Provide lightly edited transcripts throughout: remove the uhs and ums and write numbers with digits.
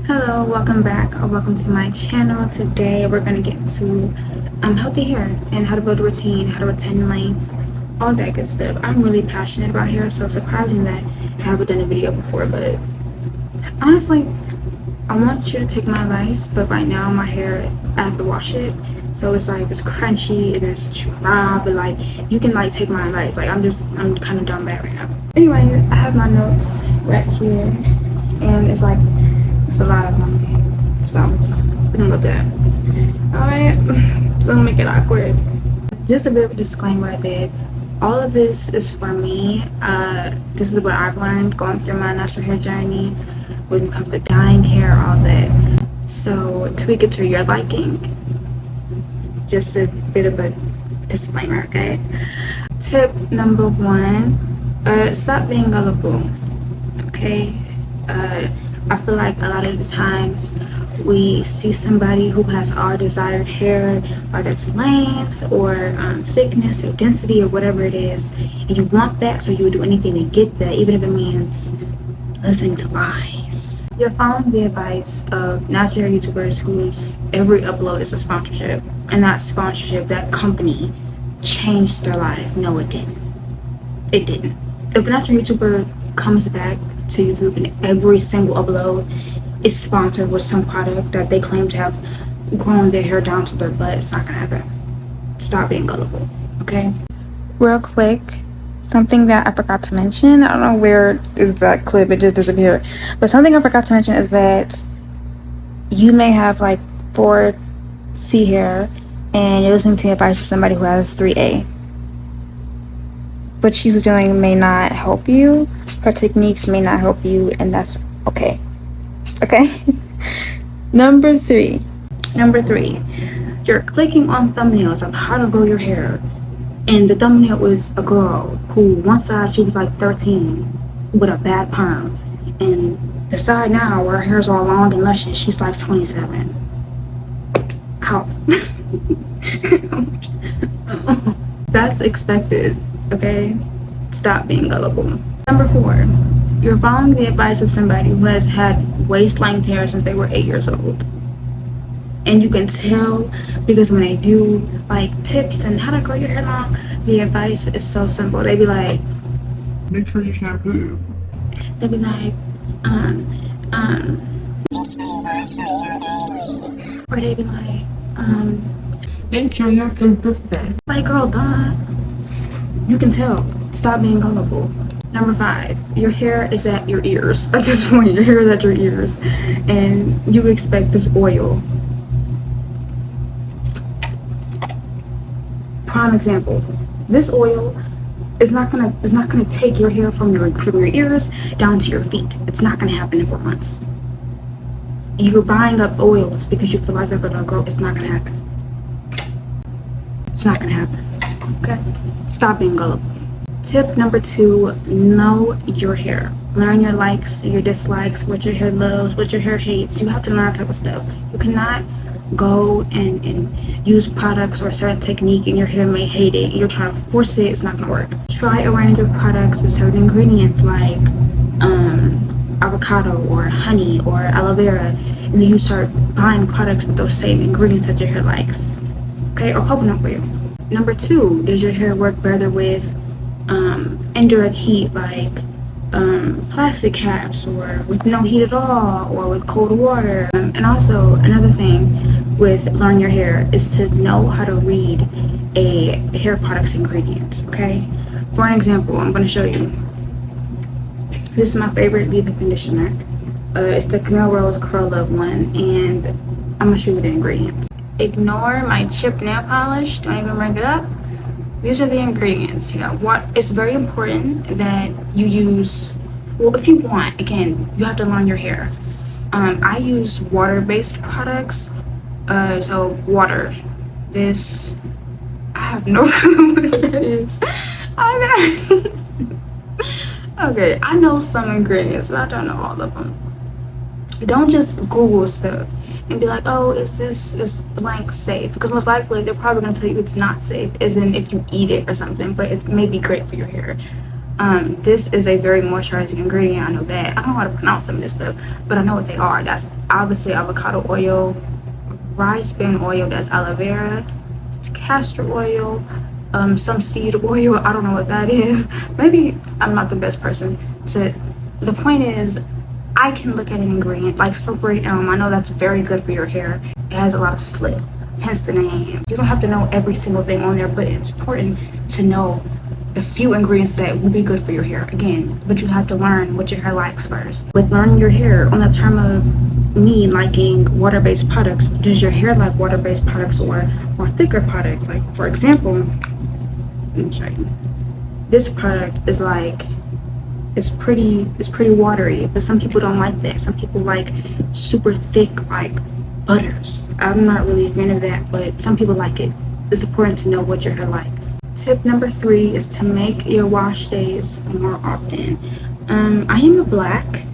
Hello, welcome back or welcome to my channel. Today we're going to get to healthy hair and how to build a routine, how to retain length, all that good stuff. I'm really passionate about hair, so it's surprising that I haven't done a video before, but honestly, I want you to take my advice, but right now my hair, I have to wash it, so it's like it's crunchy and it's dry, but like you can like take my advice. Like I'm kind of dumb bad right now. Anyway, I have my notes right here, and it's a lot of them, so we're gonna look at it. All right, so don't make it awkward. Just a bit of a disclaimer that all of this is for me. This is what I've learned going through my natural hair journey when it comes to dyeing hair, all that. So tweak it to your liking. Just a bit of a disclaimer, okay? Tip number one, stop being gullible, okay? I feel like a lot of the times we see somebody who has our desired hair, whether it's length or thickness or density or whatever it is, and you want that, so you would do anything to get that, even if it means listening to lies. You're following the advice of natural hair YouTubers whose every upload is a sponsorship, and that sponsorship, that company, changed their life. No, it didn't. It didn't. If a natural YouTuber comes back to YouTube and every single upload is sponsored with some product that they claim to have grown their hair down to their butt, it's not gonna happen. Stop being gullible, okay? Real quick, something that I forgot to mention, I don't know where is that clip, it just disappeared, but something I forgot to mention is that you may have like 4C hair and you're listening to advice from somebody who has 3A. What she's doing may not help you, her techniques may not help you, and that's okay. Okay? Number three, you're clicking on thumbnails of how to grow your hair, and the thumbnail was a girl who one side she was like 13 with a bad perm, and the side now where her hair's all long and luscious, she's like 27. Ow. That's expected, okay? Stop being gullible. Number four, you're following the advice of somebody who has had waist length hair since they were 8 years old. And you can tell because when they do like tips and how to grow your hair long, the advice is so simple. They be like, make sure you shampoo. They be like, or they be like, make sure you're consistent. like, girl, duh. You can tell. Stop being gullible. Number five, your hair is at your ears. At this point, your hair is at your ears, and you expect this oil. Prime example. This oil is not gonna take your hair from your ears down to your feet. It's not gonna happen in 4 months. You're buying up oils because you feel like they're gonna grow. It's not gonna happen. It's not gonna happen. Okay? Stop being gullible. Tip number two, know your hair. Learn your likes, your dislikes, what your hair loves, what your hair hates. You have to learn that type of stuff. You cannot go and use products or a certain technique and your hair may hate it. You're trying to force it, it's not gonna work. Try a range of products with certain ingredients like avocado or honey or aloe vera, and then you start buying products with those same ingredients that your hair likes. Okay, or coconut oil. Number two, does your hair work better with indirect heat, like plastic caps, or with no heat at all, or with cold water? And also another thing with learn your hair is to know how to read a hair product's ingredients. Okay, for an example, I'm going to show you. This is my favorite leave-in conditioner. It's the Camille Rose Curl Love one, and I'm going to show you the ingredients. Ignore my chipped nail polish, don't even bring it up. These are the ingredients. You know what? It's very important that you use, well, if you want, again, you have to learn your hair. I use water-based products. So water. This, I have no clue what that is. Okay, I know some ingredients, but I don't know all of them. Don't just Google stuff and be like, oh, is blank safe? Because most likely they're probably going to tell you it's not safe, as in if you eat it or something, but it may be great for your hair. This is a very moisturizing ingredient. I know that. I don't know how to pronounce some of this stuff, but I know what they are. That's obviously avocado oil, rice bran oil, that's aloe vera, it's castor oil, some seed oil. I don't know what that is. Maybe I'm not the best person to. The point is, I can look at an ingredient like slippery elm. I know that's very good for your hair. It has a lot of slip, hence the name. You don't have to know every single thing on there, but it's important to know the few ingredients that will be good for your hair. Again, but you have to learn what your hair likes first. With learning your hair, on the term of me liking water-based products, does your hair like water-based products or more thicker products? Like, for example, let me show you. This product is like, it's pretty watery, but some people don't like that. Some people like super thick, like butters. I'm not really a fan of that, but some people like it. It's important to know what your hair likes. Tip number 3 is to make your wash days more often. I'm black.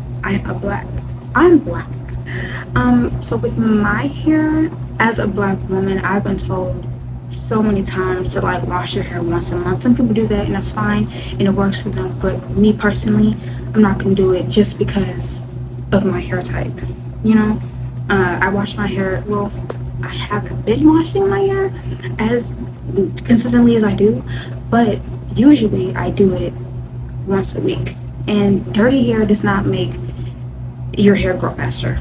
So with my hair, as a black woman, I've been told so many times to like wash your hair once a month. Some people do that and that's fine and it works for them, but me personally, I'm not gonna do it just because of my hair type, you know. I wash my hair, well, I haven't been washing my hair as consistently as I do, but usually I do it once a week, and dirty hair does not make your hair grow faster.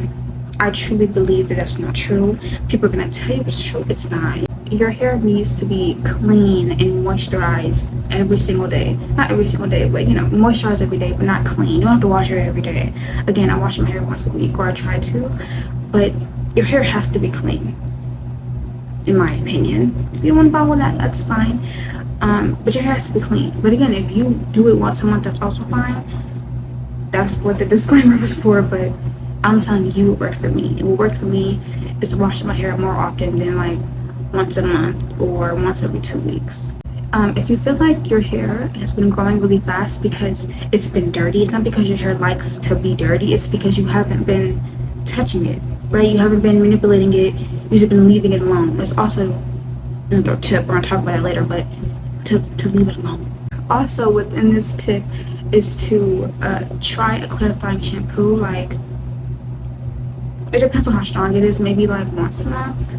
I truly believe that that's not true. People are gonna tell you it's true. It's not. Your hair needs to be clean and moisturized every single day. Not every single day, but you know, moisturize every day, but not clean. You don't have to wash your hair every day. Again, I wash my hair once a week, or I try to, but your hair has to be clean, in my opinion. If you don't want to bother that, that's fine. But your hair has to be clean. But again, if you do it once a month, that's also fine. That's what the disclaimer was for, but I'm telling you, it worked for me. And what worked for me is to wash my hair more often than like once a month or once every 2 weeks. If you feel like your hair has been growing really fast because it's been dirty, it's not because your hair likes to be dirty, it's because you haven't been touching it, right? You haven't been manipulating it, you've been leaving it alone. There's also another tip, we're gonna talk about it later, but to leave it alone. Also within this tip is to try a clarifying shampoo. Like, it depends on how strong it is, maybe like once a month,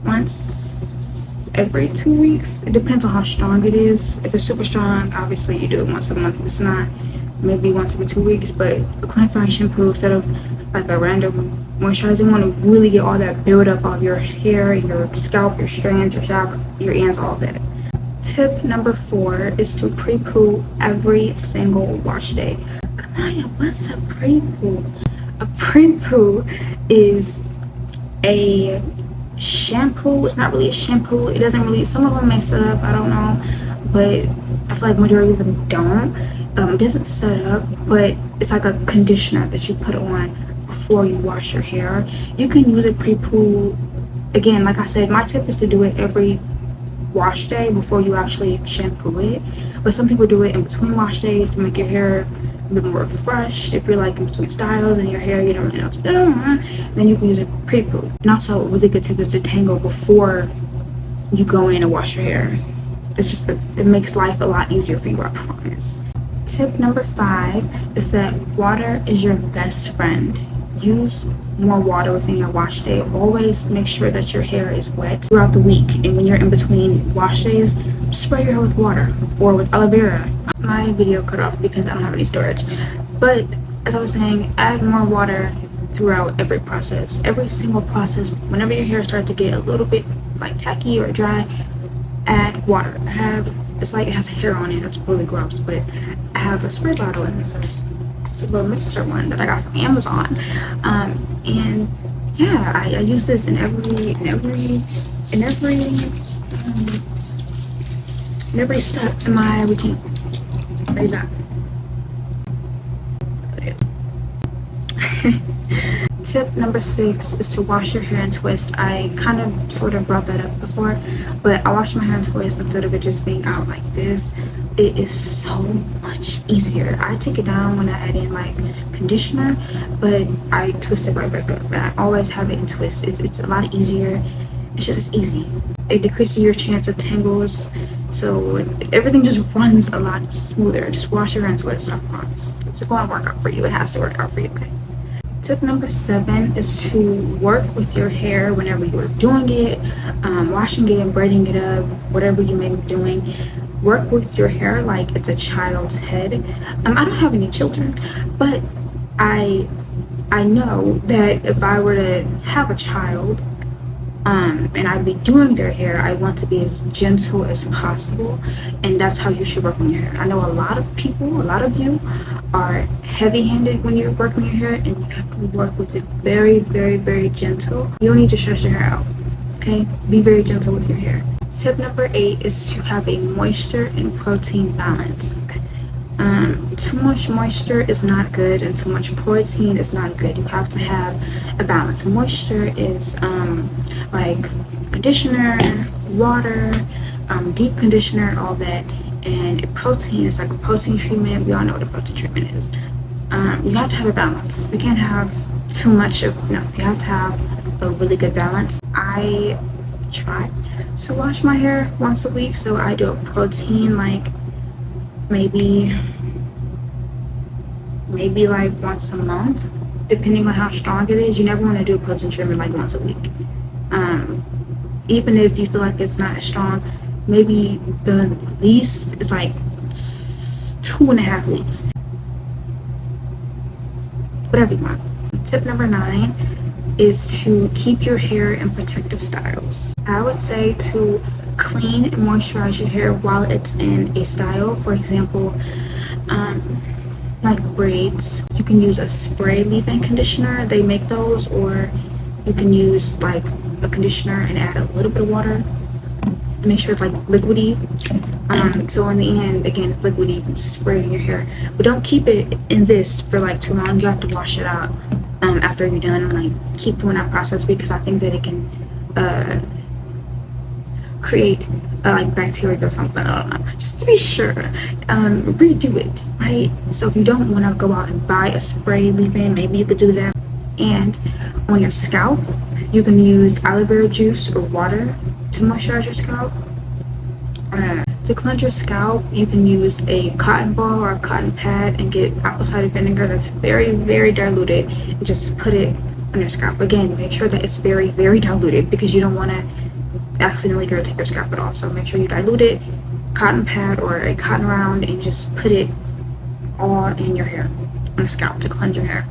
once every 2 weeks. It depends on how strong it is. If it's super strong, obviously you do it once a month. If it's not, maybe once every 2 weeks. But a clarifying shampoo instead of like a random moisturizing one to really get all that buildup of your hair, your scalp, your strands, your shaft, your ends, all that. Tip number 4 is to pre-poo every single wash day. Kamaya, what's a pre-poo? A pre-poo is a shampoo. It's not really a shampoo. It doesn't really, some of them may set up, I don't know, but I feel like majority of them don't. It doesn't set up, but it's like a conditioner that you put on before you wash your hair. You can use a pre-poo. Again, like I said, my tip is to do it every wash day before you actually shampoo it, but some people do it in between wash days to make your hair a bit more refreshed. If you're like in between styles and your hair, you don't really know what to do, then you can use a pre-poo. And also a really good tip is to tangle before you go in and wash your hair. It's just it makes life a lot easier for you, I promise. Tip number 5 is that water is your best friend. Use more water within your wash day. Always make sure that your hair is wet throughout the week, and when you're in between wash days, spray your hair with water or with aloe vera. My video cut off because I don't have any storage, but as I was saying, add more water throughout every process, every single process. Whenever your hair starts to get a little bit like tacky or dry, add water. It's like it has hair on it. It's really gross, but I have a spray bottle and it's a little mister one that I got from Amazon, and yeah, I use this in every step in my routine. There's that. Tip number 6 is to wash your hair and twist. I kind of sort of brought that up before, but I wash my hair and twist instead of it just being out like this. It is so much easier. I take it down when I add in like conditioner, but I twist it right back up, and I always have it in twist. It's a lot easier. It's just easy. It decreases your chance of tangles So everything just runs a lot smoother. Just wash your hands with it, I promise. It's going to work out for you. It has to work out for you, okay? Tip number 7 is to work with your hair whenever you are doing it, washing it and braiding it up, whatever you may be doing. Work with your hair like it's a child's head. I don't have any children, but I know that if I were to have a child, and I'd be doing their hair, I want to be as gentle as possible, and that's how you should work on your hair. I know a lot of people, a lot of you are heavy-handed when you're working your hair, and you have to work with it very, very, very gentle. You don't need to stress your hair out, okay? Be very gentle with your hair. Tip number 8 is to have a moisture and protein balance. Too much moisture is not good, and too much protein is not good. You have to have a balance. Moisture is like conditioner, water, deep conditioner, all that. And protein is like a protein treatment. We all know what a protein treatment is. You have to have a balance. You can't have too much of, no, you have to have a really good balance. I try to wash my hair once a week, so I do a protein like maybe like once a month, depending on how strong it is. You never want to do a protein treatment like once a week. Even if you feel like it's not as strong, maybe the least is like 2.5 weeks. Whatever you want. Tip number 9 is to keep your hair in protective styles. I would say to clean and moisturize your hair while it's in a style. For example, like braids, you can use a spray leave-in conditioner. They make those, or you can use like a conditioner and add a little bit of water to make sure it's like liquidy. So in the end, again, it's liquidy. You can just spray in your hair, but don't keep it in this for like too long. You have to wash it out after you're done, and like keep doing that process, because I think that it can create like bacteria or something. I don't know, just to be sure. Redo it, right? So if you don't want to go out and buy a spray leave-in, maybe you could do that. And on your scalp, you can use aloe vera juice or water to moisturize your scalp. To cleanse your scalp, you can use a cotton ball or a cotton pad and get apple cider vinegar that's very, very diluted, and just put it on your scalp. Again, make sure that it's very, very diluted, because you don't want to accidentally irritate your scalp at all. So make sure you dilute it, cotton pad or a cotton round, and just put it all in your hair, on the scalp, to cleanse your hair.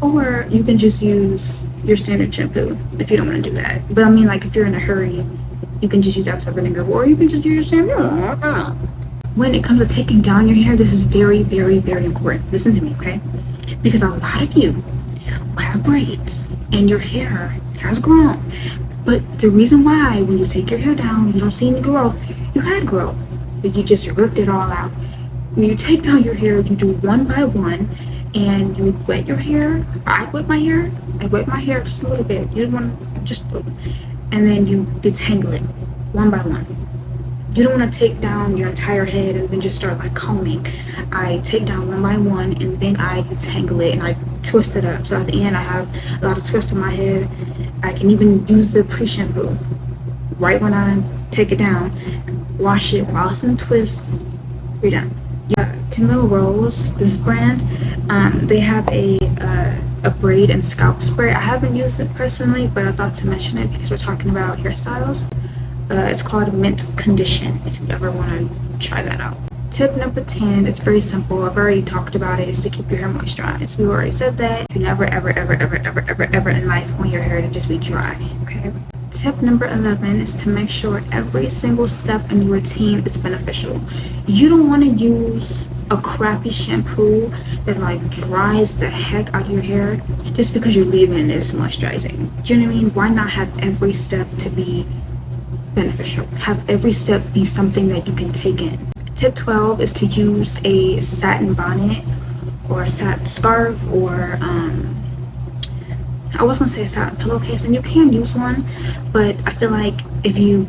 Or you can just use your standard shampoo if you don't want to do that. But I mean, like if you're in a hurry, you can just use apple cider vinegar, or you can just use your shampoo. When it comes to taking down your hair, this is very, very, very important. Listen to me, okay? Because a lot of you have braids and your hair has grown. But the reason why when you take your hair down, you don't see any growth, you had growth, but you just ripped it all out. When you take down your hair, you do one by one, and you wet your hair. I wet my hair just a little bit. You want just, and then you detangle it one by one. You don't want to take down your entire head and then just start like combing. I take down one by one, and then I detangle it and I twist it up. So at the end, I have a lot of twist on my head. I can even use the pre-shampoo right when I take it down, wash it while it's in twist. You're done. Yeah, Camille Rose, this brand, they have a braid and scalp spray. I haven't used it personally, but I thought to mention it because we're talking about hairstyles. It's called Mint Condition, if you ever want to try that out. Tip number 10, it's very simple. I've already talked about it. Is to keep your hair moisturized. We already said that. You never, ever, ever, ever, ever, ever, ever in life want your hair to just be dry, okay? Tip number 11 is to make sure every single step in your routine is beneficial. You don't want to use a crappy shampoo that like dries the heck out of your hair just because your leave-in is moisturizing. Do you know what I mean? Why not have every step to be beneficial? Have every step be something that you can take in. Tip 12 is to use a satin bonnet or a satin scarf, or I was gonna say a satin pillowcase, and you can use one, but I feel like if you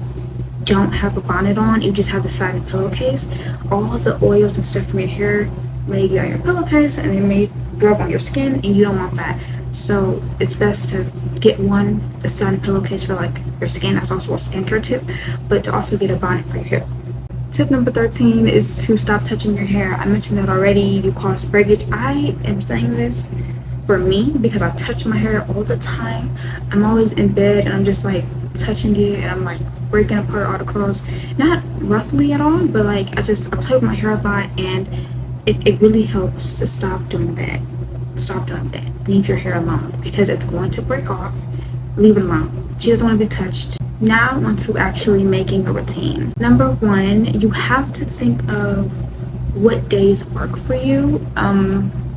don't have a bonnet on, you just have the satin pillowcase, all the oils and stuff from your hair may get on your pillowcase and it may rub on your skin, and you don't want that. So it's best to get a satin pillowcase for like your skin. That's also a skincare tip, but to also get a bonnet for your hair. Tip number 13 is to stop touching your hair. I mentioned that already. You cause breakage. I am saying this for me because I touch my hair all the time. I'm always in bed and I'm just like touching it and I'm like breaking apart all the curls. Not roughly at all, but like I play with my hair a lot, and it really helps to stop doing that. Stop doing that. Leave your hair alone because it's going to break off. Leave it alone. She doesn't want to be touched. Now on to actually making a routine. Number 1, you have to think of what days work for you. A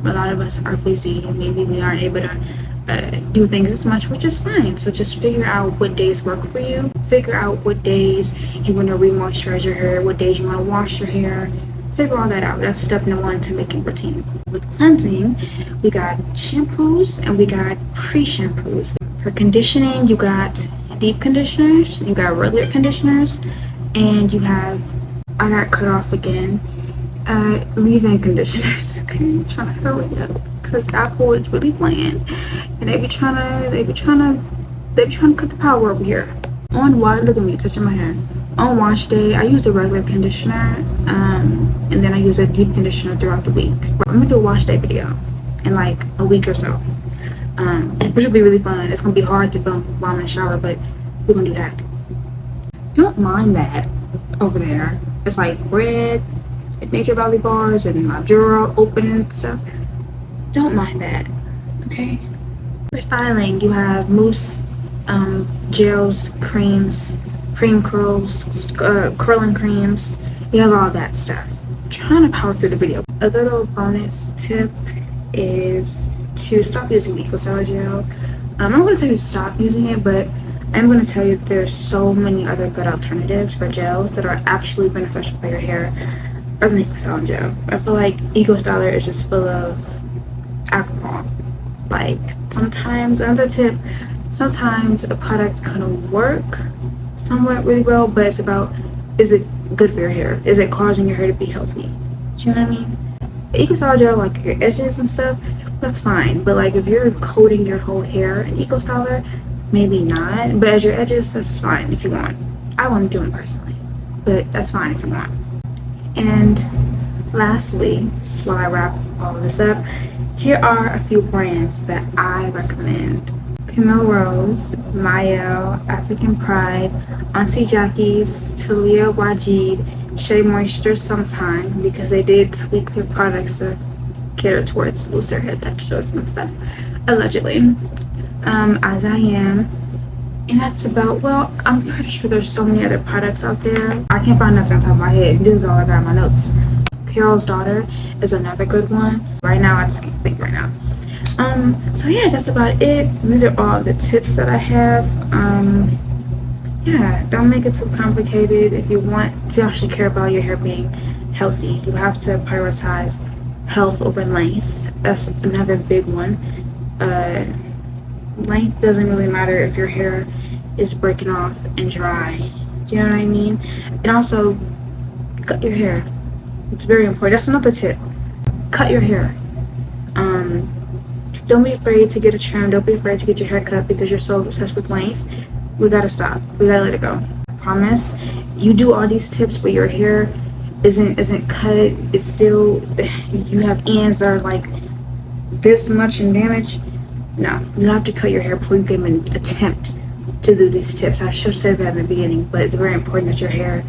lot of us are busy and maybe we aren't able to do things as much, which is fine. So just figure out what days work for you. Figure out what days you want to re-moisturize your hair, what days you want to wash your hair. Figure all that out. That's step number 1 to making routine. With cleansing, we got shampoos and we got pre-shampoos. For conditioning, you got deep conditioners, you got regular conditioners, and you have, I got cut off again, leave-in conditioners. Okay, I'm trying to hurry up because Apple is really playing, and they be trying to cut the power over here. On wash, look at me touching my hair. On wash day, I use a regular conditioner, and then I use a deep conditioner throughout the week. I'm gonna do a wash day video in like a week or so, which will be really fun. It's gonna be hard to film while I'm in the shower, but we're gonna do that. Don't mind that over there. It's like red Nature Valley bars and my drawer open and stuff. Don't mind that, okay? For styling, you have mousse, gels, creams, cream curls, curling creams. You have all that stuff. I'm trying to power through the video. A little bonus tip is to stop using Eco Styler gel. I'm not going to tell you to stop using it, but I'm going to tell you that there's so many other good alternatives for gels that are actually beneficial for your hair other than Eco Styler gel. I feel like Eco Styler is just full of alcohol. Like sometimes, another tip, sometimes a product can work somewhat really well, but it's about, is it good for your hair? Is it causing your hair to be healthy? Do you know what I mean? Eco Styler gel, like your edges and stuff, that's fine. But like if you're coating your whole hair in Eco Styler, maybe not. But as your edges, that's fine if you want. I wouldn't do it personally, but that's fine if you want. And lastly, while I wrap all of this up, here are a few brands that I recommend. Camille Rose, Mayo, African Pride, Auntie Jackie's, Talia Wajid, Shea Moisture Sometime, because they did tweak their products to cater towards looser hair textures and stuff, allegedly. As I Am, and that's about, well, I'm pretty sure there's so many other products out there. I can't find nothing on top of my head. This is all I got in my notes. Carol's Daughter is another good one. Right now, I just can't think right now. So yeah, that's about it. These are all the tips that I have. Yeah, don't make it too complicated. If you actually care about your hair being healthy, you have to prioritize health over length. That's another big one. Length doesn't really matter if your hair is breaking off and dry. Do you know what I mean? And also, cut your hair. It's very important. That's another tip. Cut your hair. Don't be afraid to get a trim. Don't be afraid to get your hair cut because you're so obsessed with length. We gotta stop. We gotta let it go. I promise. You do all these tips, but your hair isn't cut. It's still, you have ends that are like this much in damage. No, you have to cut your hair before you can even attempt to do these tips. I should have said that in the beginning, but it's very important that your hair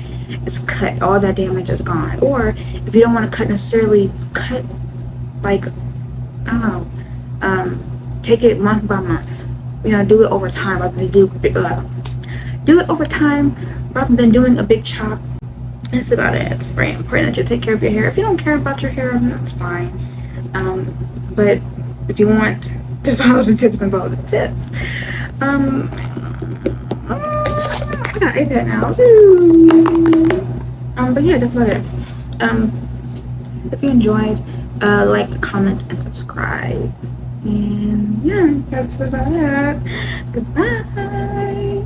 is cut. All that damage is gone. Or if you don't want to cut necessarily, cut like, I don't know, take it month by month. You know, do it over time rather than do it over time rather than doing a big chop. That's about it. It's very important that you take care of your hair. If you don't care about your hair, that's fine. But if you want to follow the tips and follow the tips, I got iPad now. But yeah, that's about it. If you enjoyed, like, comment, and subscribe. And yeah, that's about it. Goodbye.